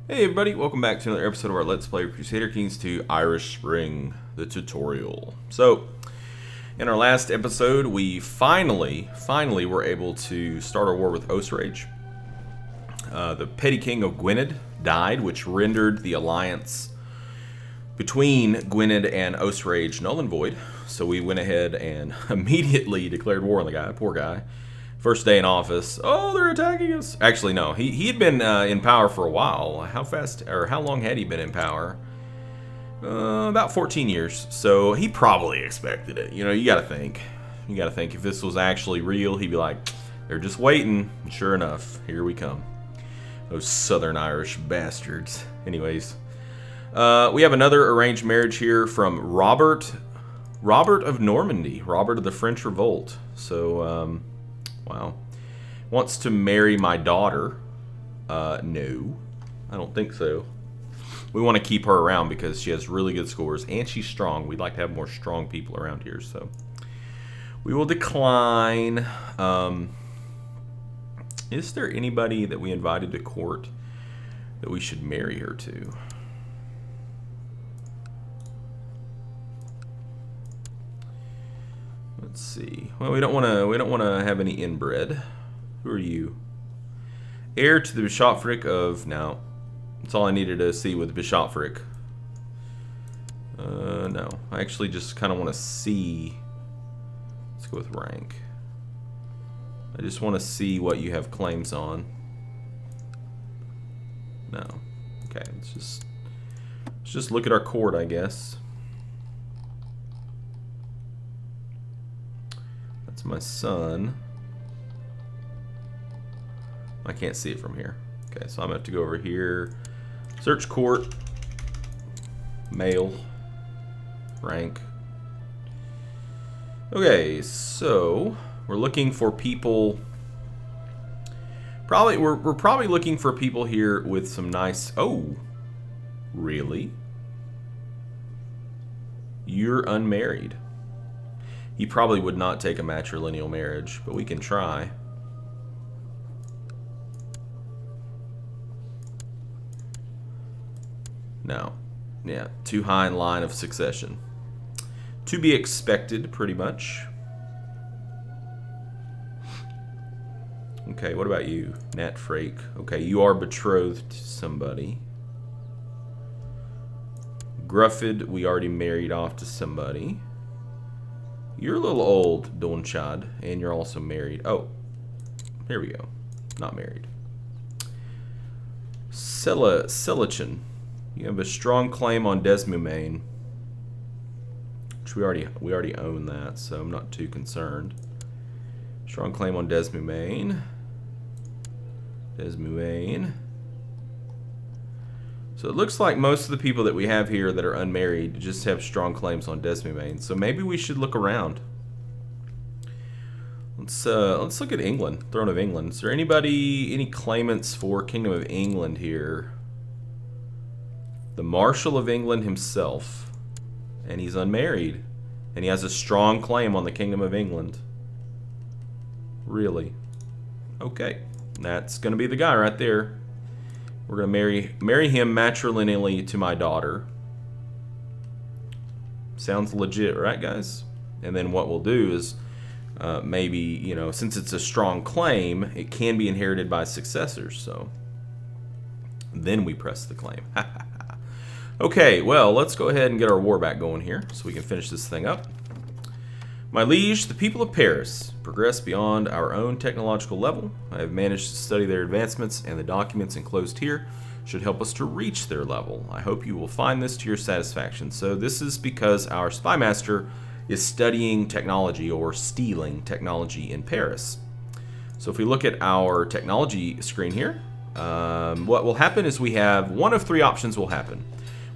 Hey everybody, welcome back to another episode of our Let's Play Crusader Kings 2 Irish Spring, the tutorial. So, in our last episode, we finally were able to start our war with Osrage. The petty king of Gwynedd died, which rendered the alliance between Gwynedd and Osrage null and void. So we went ahead and immediately declared war on the guy, poor guy. First day in office. Oh, they're attacking us. Actually, no. He had been in power for a while. How long had he been in power? About 14 years. So he probably expected it. You know, you got to think. You got to think if this was actually real, he'd be like, they're just waiting. And sure enough, here we come. Those Southern Irish bastards. Anyways, we have another arranged marriage here from Robert of Normandy. Robert of the French Revolt. So, wow. Wants to marry my daughter. No. I don't think so. We want to keep her around because she has really good scores and she's strong. We'd like to have more strong people around here, so we will decline. Is there anybody that we invited to court that we should marry her to? Let's see. Well, we don't want to have any inbred. Who are you? Heir to the bishopric of... No. That's all I needed to see with bishopric. No. I actually just kind of want to see... Let's go with rank. I just want to see what you have claims on. No. Okay, let's just look at our court, I guess. That's my son. I can't see it from here. Okay, so I'm going to have to go over here. Search court. Male. Rank. Okay, so we're looking for people. We're probably looking for people here with some nice. Oh, really? You're unmarried. He probably would not take a matrilineal marriage, but we can try. No. Yeah, too high in line of succession. To be expected, pretty much. Okay, what about you? Nat Frake. Okay, you are betrothed to somebody. Gruffid, we already married off to somebody. You're a little old, Donchad, and you're also married. Oh, here we go. Not married. Selichin. You have a strong claim on Desmumain, which we already own that, so I'm not too concerned. Strong claim on Desmumain. Desmumain. So it looks like most of the people that we have here that are unmarried just have strong claims on Desmumain. So maybe we should look around. Let's look at England, Throne of England. Is there any claimants for Kingdom of England here? The Marshal of England himself, and he's unmarried, and he has a strong claim on the Kingdom of England. Really? Okay, that's gonna be the guy right there. We're gonna marry him matrilineally to my daughter. Sounds legit, right, guys? And then what we'll do is maybe, you know, since it's a strong claim, it can be inherited by successors. So then we press the claim. Okay, well, let's go ahead and get our war back going here so we can finish this thing up. My liege, the people of Paris progress beyond our own technological level. I have managed to study their advancements, and the documents enclosed here should help us to reach their level. I hope you will find this to your satisfaction. So this is because our spy master is studying technology or stealing technology in Paris. So if we look at our technology screen here, what will happen is we have one of three options will happen.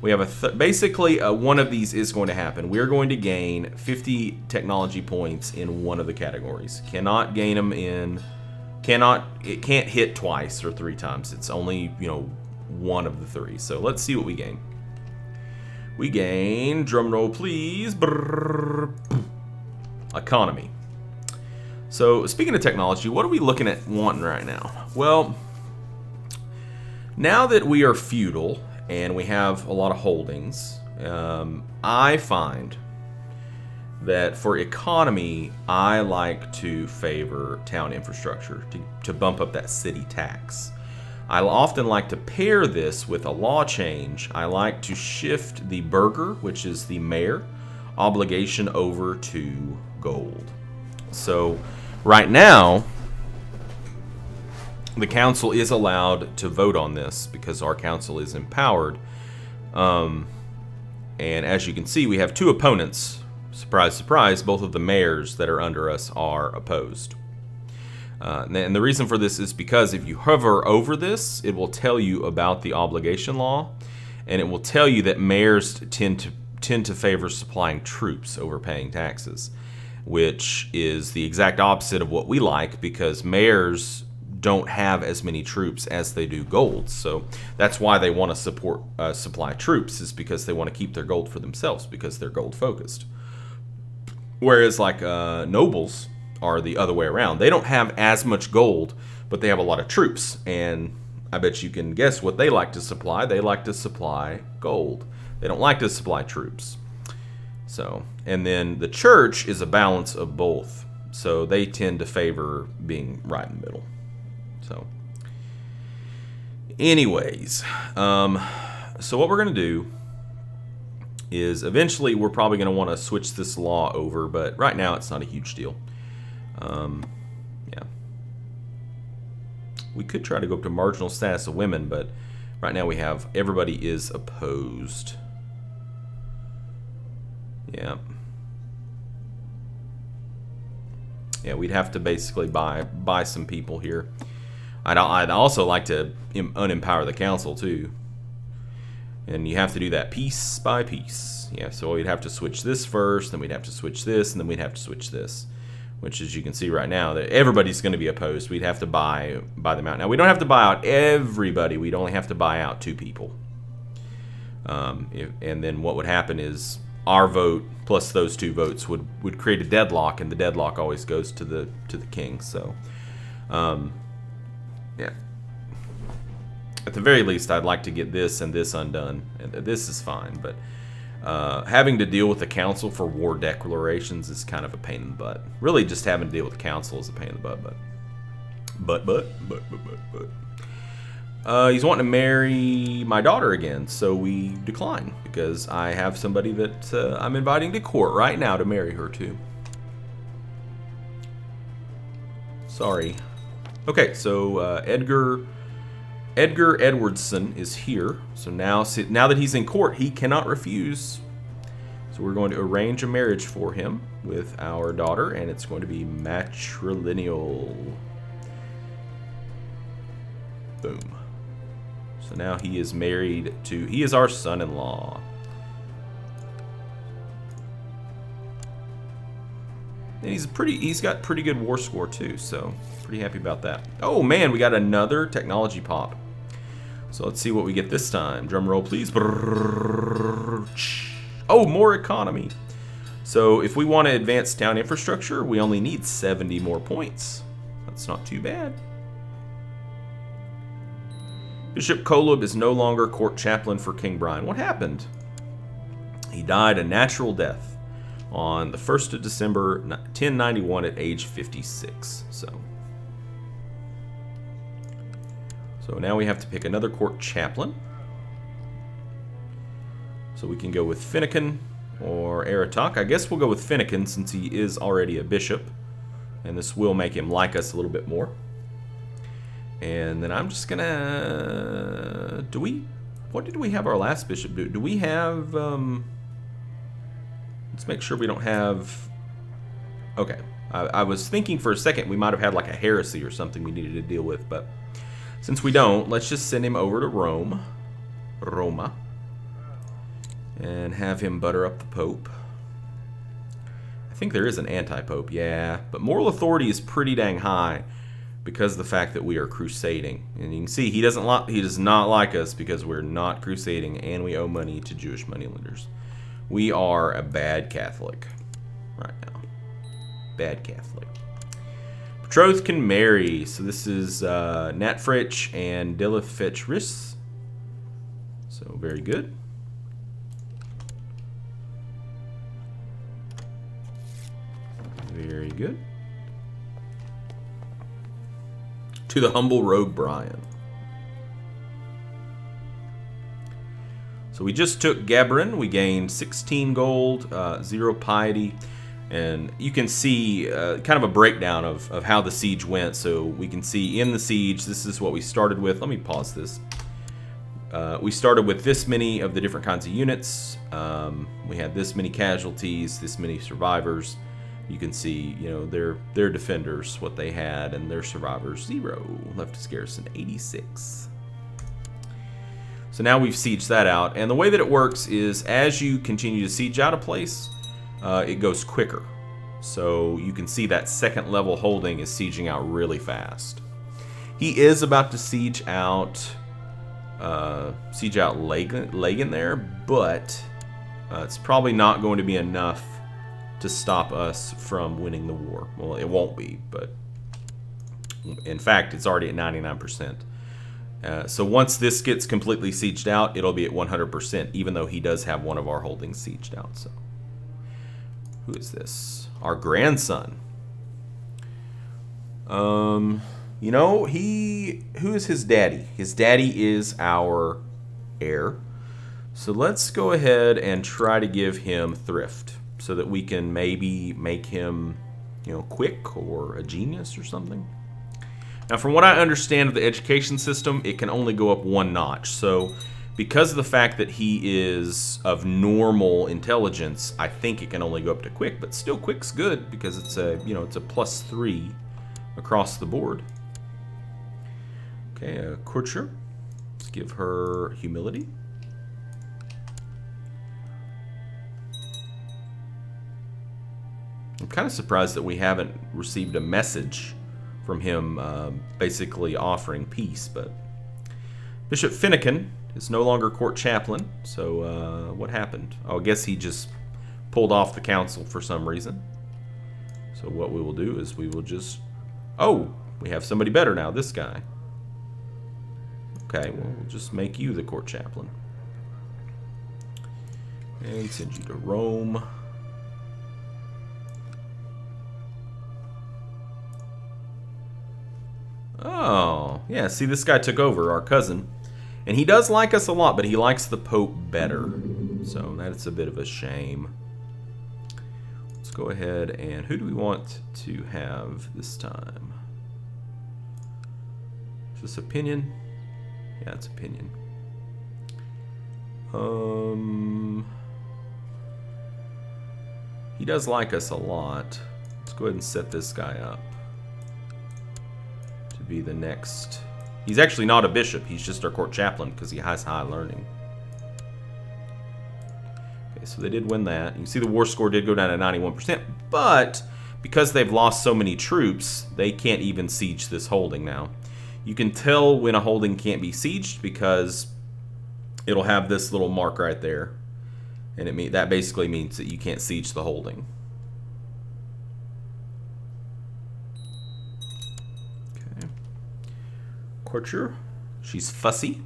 We have basically one of these is going to happen. We're going to gain 50 technology points in one of the categories. Cannot gain them in, it can't hit twice or three times. It's only, you know, one of the three. So let's see what we gain. We gain, drum roll please, brrr, economy. So speaking of technology, what are we looking at wanting right now? Well, Now that we are feudal and we have a lot of holdings, I find that for economy, I like to favor town infrastructure to bump up that city tax. I often like to pair this with a law change. I like to shift the burgher, which is the mayor, obligation over to gold. So right now, the council is allowed to vote on this because our council is empowered. And as you can see, we have two opponents. Surprise, surprise, both of the mayors that are under us are opposed. And the reason for this is because if you hover over this, it will tell you about the obligation law, and it will tell you that mayors tend to favor supplying troops over paying taxes, which is the exact opposite of what we like, because mayors don't have as many troops as they do gold. So that's why they want to supply troops, is because they want to keep their gold for themselves, because they're gold focused. Whereas like nobles are the other way around. They don't have as much gold, but they have a lot of troops. And I bet you can guess what they like to supply. They like to supply gold. They don't like to supply troops. So, and then the church is a balance of both. So they tend to favor being right in the middle. So, anyways, so what we're going to do is eventually we're probably going to want to switch this law over, but right now it's not a huge deal. Yeah. We could try to go up to marginal status of women, but right now we have everybody is opposed. Yeah. Yeah, we'd have to basically buy some people here. I'd also like to unempower the council too. And you have to do that piece by piece. Yeah, so we'd have to switch this first, then we'd have to switch this, and then we'd have to switch this. Which, as you can see right now, that everybody's going to be opposed. We'd have to buy them out. Now, we don't have to buy out everybody. We'd only have to buy out 2 people. And then what would happen is our vote plus those 2 votes would create a deadlock, and the deadlock always goes to the king. So, yeah. At the very least, I'd like to get this and this undone. And this is fine, but having to deal with the council for war declarations is kind of a pain in the butt. Really, just having to deal with the council is a pain in the butt. He's wanting to marry my daughter again, so we decline because I have somebody that I'm inviting to court right now to marry her to. Sorry. Okay, so Edgar Edwardson is here. So now that he's in court, he cannot refuse. So we're going to arrange a marriage for him with our daughter, and it's going to be matrilineal. Boom. So now he is married to, he is our son-in-law. And he's got pretty good war score too, so pretty happy about that. Oh man, we got another technology pop. So let's see what we get this time. Drum roll, please. Oh, more economy. So if we want to advance town infrastructure, we only need 70 more points. That's not too bad. Bishop Kolob is no longer court chaplain for King Brian. What happened? He died a natural death on the 1st of December, 1091 at age 56. So now we have to pick another court chaplain. So we can go with Finnegan or Aratak. I guess we'll go with Finnegan since he is already a bishop. And this will make him like us a little bit more. And then I'm just gonna... What did we have our last bishop do? Do we have... Let's make sure we don't have... Okay. I was thinking for a second we might have had like a heresy or something we needed to deal with, but since we don't, let's just send him over to Roma, and have him butter up the Pope. I think there is an anti-Pope, yeah, but moral authority is pretty dang high because of the fact that we are crusading. And you can see he does not like us because we're not crusading and we owe money to Jewish moneylenders. We are a bad Catholic right now. Bad Catholic. Betrothed can marry. So this is Natfrich and Dilifetch Riss. So very good. Very good. To the humble rogue Brian. So we just took Gabrin. We gained 16 gold, 0 piety. And you can see kind of a breakdown of how the siege went. So we can see in the siege, this is what we started with. Let me pause this. We started with this many of the different kinds of units. We had this many casualties, this many survivors. You can see, you know, their defenders, what they had, and their survivors, 0. Leftist garrison, 86. So now we've sieged that out. And the way that it works is as you continue to siege out a place, it goes quicker. So you can see that second level holding is sieging out really fast. He is about to siege out Lagan there, but it's probably not going to be enough to stop us from winning the war. Well, it won't be, but in fact, it's already at 99%. So once this gets completely sieged out, it'll be at 100%, even though he does have one of our holdings sieged out. So, who is this? Our grandson. You know, who is his daddy? His daddy is our heir. So let's go ahead and try to give him thrift, so that we can maybe make him, you know, quick or a genius or something. Now, from what I understand of the education system, it can only go up 1 notch. So because of the fact that he is of normal intelligence, I think it can only go up to quick, but still quick's good because it's a, you know, it's a +3 across the board. Okay, courtier. Let's give her humility. I'm kind of surprised that we haven't received a message from him basically offering peace, but Bishop Finnegan is no longer court chaplain, so what happened? Oh, I guess he just pulled off the council for some reason. So what we will do is we will just... Oh, we have somebody better now, this guy. Okay, well, we'll just make you the court chaplain. And send you to Rome. Oh, yeah, see, this guy took over, our cousin. And he does like us a lot, but he likes the Pope better. So that's a bit of a shame. Let's go ahead and who do we want to have this time? Is this opinion? Yeah, it's opinion. He does like us a lot. Let's go ahead and set this guy up to be the next. He's actually not a bishop. He's just our court chaplain because he has high learning. Okay, so they did win that. You can see the war score did go down to 91%, but because they've lost so many troops, they can't even siege this holding now. You can tell when a holding can't be sieged because it'll have this little mark right there. And that basically means that you can't siege the holding. Okay. Courtier. She's fussy.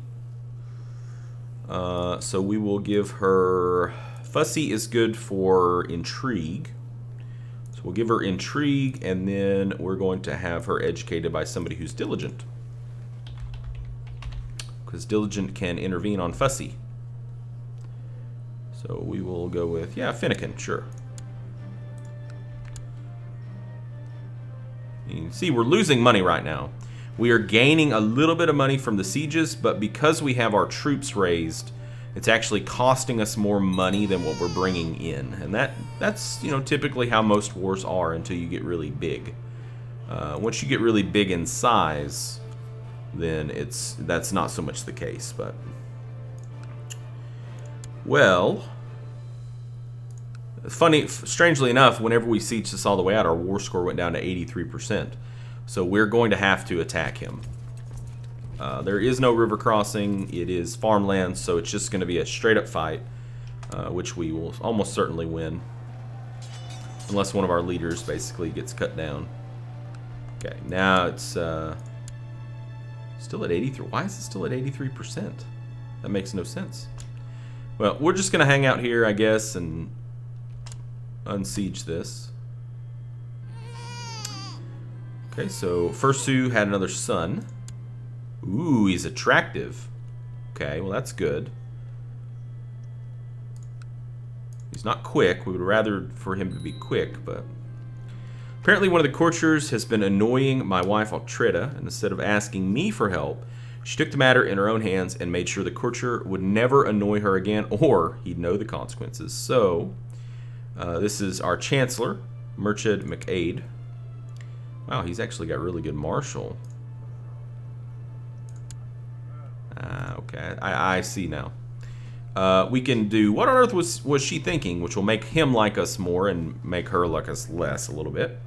So we will give her... Fussy is good for intrigue. So we'll give her intrigue, and then we're going to have her educated by somebody who's diligent. Because diligent can intervene on fussy. So we will go with, yeah, Finnegan, sure. You can see we're losing money right now. We are gaining a little bit of money from the sieges, but because we have our troops raised, it's actually costing us more money than what we're bringing in. And that's, you know, typically how most wars are until you get really big. Once you get really big in size, then that's not so much the case. But well, strangely enough, whenever we siege this all the way out, our war score went down to 83%. So we're going to have to attack him. There is no river crossing. It is farmland, so it's just going to be a straight up fight, which we will almost certainly win. Unless one of our leaders basically gets cut down. Okay, now it's still at 83. Why is it still at 83%? That makes no sense. Well, we're just going to hang out here, I guess, and unsiege this. Okay, so Fursu had another son. Ooh, he's attractive. Okay, well that's good. He's not quick. We would rather for him to be quick, but... Apparently one of the courtiers has been annoying my wife Altreda, and instead of asking me for help, she took the matter in her own hands and made sure the courtier would never annoy her again, or he'd know the consequences. So, this is our Chancellor, Murchid McAid. Wow, he's actually got really good martial. Okay, I see now. We can do, what on earth was she thinking, which will make him like us more and make her like us less a little bit.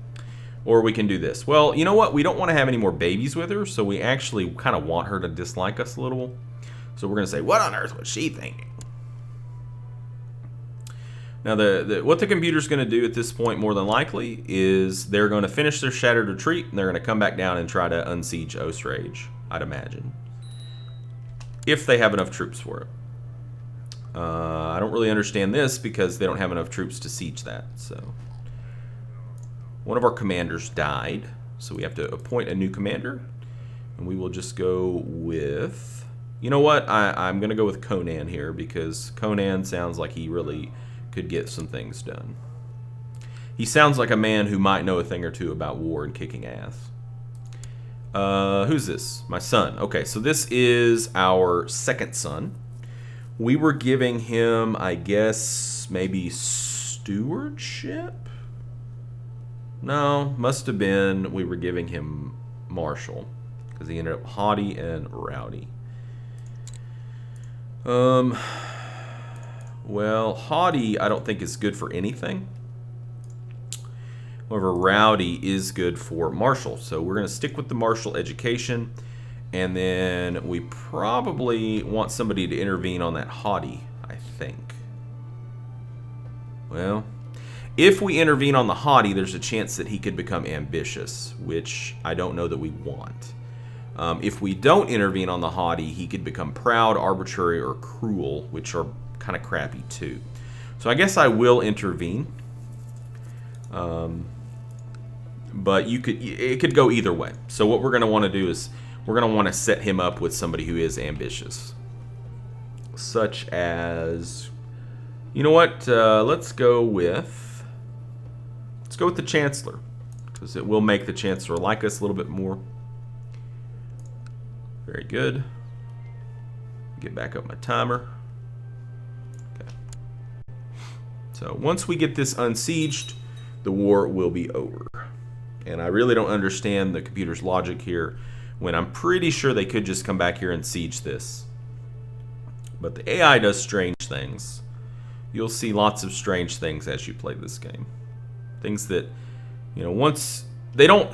Or we can do this. Well, you know what? We don't want to have any more babies with her, so we actually kind of want her to dislike us a little. So we're going to say, what on earth was she thinking? Now, what the computer's going to do at this point, more than likely, is they're going to finish their shattered retreat, and they're going to come back down and try to unsiege Ostrage, I'd imagine. If they have enough troops for it. I don't really understand this because they don't have enough troops to siege that, so... One of our commanders died, so we have to appoint a new commander. And we will just go with... You know what? I'm going to go with Conan here because Conan sounds like he really could get some things done. He sounds like a man who might know a thing or two about war and kicking ass. Who's this? My son. Okay, so this is our second son. We were giving him, I guess, maybe stewardship? No, must have been we were giving him martial because he ended up haughty and rowdy. Well, haughty I don't think is good for anything. However, rowdy is good for martial. So we're going to stick with the martial education. And then we probably want somebody to intervene on that haughty, I think. Well... If we intervene on the haughty, there's a chance that he could become ambitious, which I don't know that we want. If we don't intervene on the haughty, he could become proud, arbitrary, or cruel, which are kind of crappy too. So I guess I will intervene. But it could go either way. So what we're going to want to do is we're going to want to set him up with somebody who is ambitious. Such as, you know what, let's go with the Chancellor, because it will make the Chancellor like us a little bit more. Very good. Get back up my timer. Okay. So once we get this unsieged, the war will be over. And I really don't understand the computer's logic here when I'm pretty sure they could just come back here and siege this. But the AI does strange things. You'll see lots of strange things as you play this game. Things that, you know, once they don't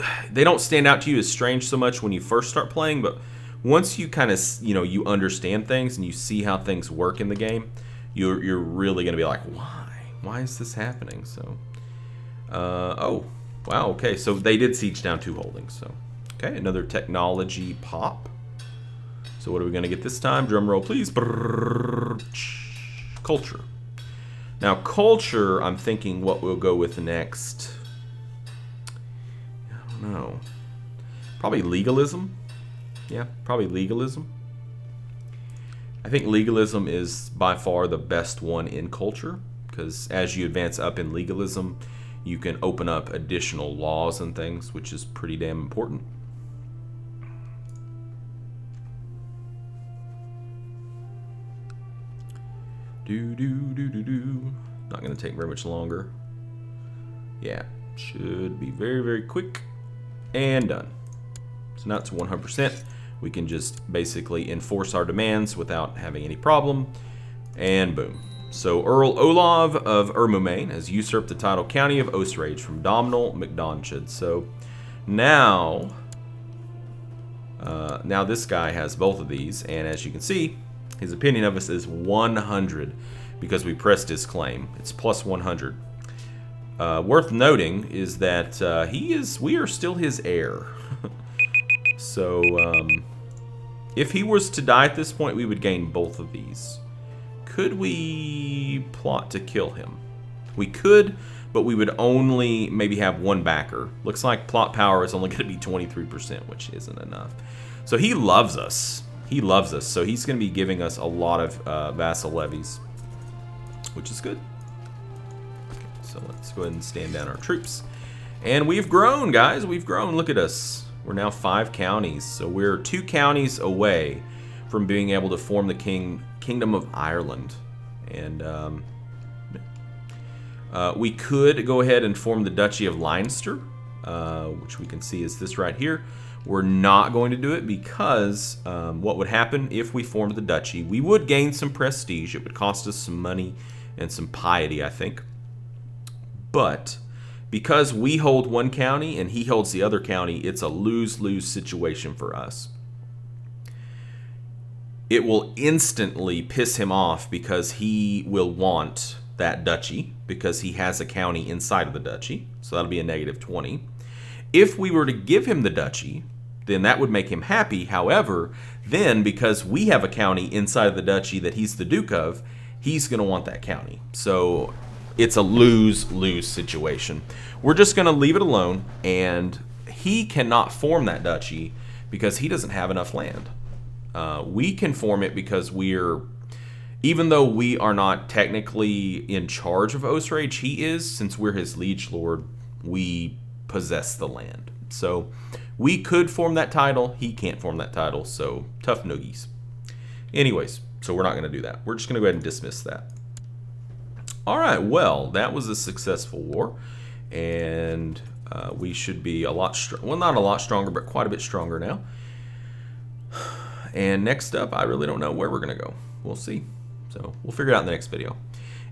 stand out to you as strange so much when you first start playing, but once you kind of, you know, you understand things and you see how things work in the game, you're really going to be like, why is this happening? So, oh, wow, okay, so they did siege down 2 holdings. So, okay, another technology pop. So what are we going to get this time? Drum roll, please. Culture. Now, culture, I'm thinking what we'll go with next. I don't know. Probably legalism. Yeah, probably legalism. I think legalism is by far the best one in culture, because as you advance up in legalism, you can open up additional laws and things, which is pretty damn important. Not going to take very much longer. Yeah, should be very, very quick and done. So now it's 100%. We can just basically enforce our demands without having any problem. And boom. So Earl Olav of Ermumain has usurped the title County of Ostrage from Domhnall MacDonchad. So now this guy has both of these, and as you can see, his opinion of us is 100 because we pressed his claim. It's plus 100. Worth noting is that we are still his heir. So, if he was to die at this point, we would gain both of these. Could we plot to kill him? We could, but we would only maybe have one backer. Looks like plot power is only going to be 23%, which isn't enough. So he loves us. He loves us. So he's going to be giving us a lot of vassal levies, which is good. Okay, so let's go ahead and stand down our troops. And we've grown, guys. We've grown. Look at us. We're now 5 counties. So we're 2 counties away from being able to form the Kingdom of Ireland. And we could go ahead and form the Duchy of Leinster, which we can see is this right here. We're not going to do it because what would happen if we formed the duchy, we would gain some prestige. It would cost us some money and some piety, I think. But because we hold one county and he holds the other county, it's a lose-lose situation for us. It will instantly piss him off because he will want that duchy because he has a county inside of the duchy. So that'll be a negative 20. If we were to give him the duchy, then that would make him happy. However, then because we have a county inside of the duchy that he's the Duke of, he's going to want that county. So it's a lose-lose situation. We're just going to leave it alone, and he cannot form that duchy because he doesn't have enough land. We can form it because even though we are not technically in charge of Osrage, he is. Since we're his liege lord, we possess the land. So we could form that title. He can't form that title, so tough noogies. Anyways, so we're not going to do that. We're just going to go ahead and dismiss that. All right, well, that was a successful war, and we should be a lot well, not a lot stronger, but quite a bit stronger now. And next up, I really don't know where we're going to go. We'll see. So we'll figure it out in the next video.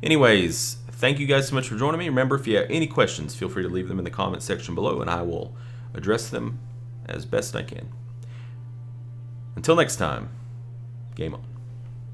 Anyways, thank you guys so much for joining me. Remember, if you have any questions, feel free to leave them in the comment section below, and I will address them as best I can. Until next time, game on.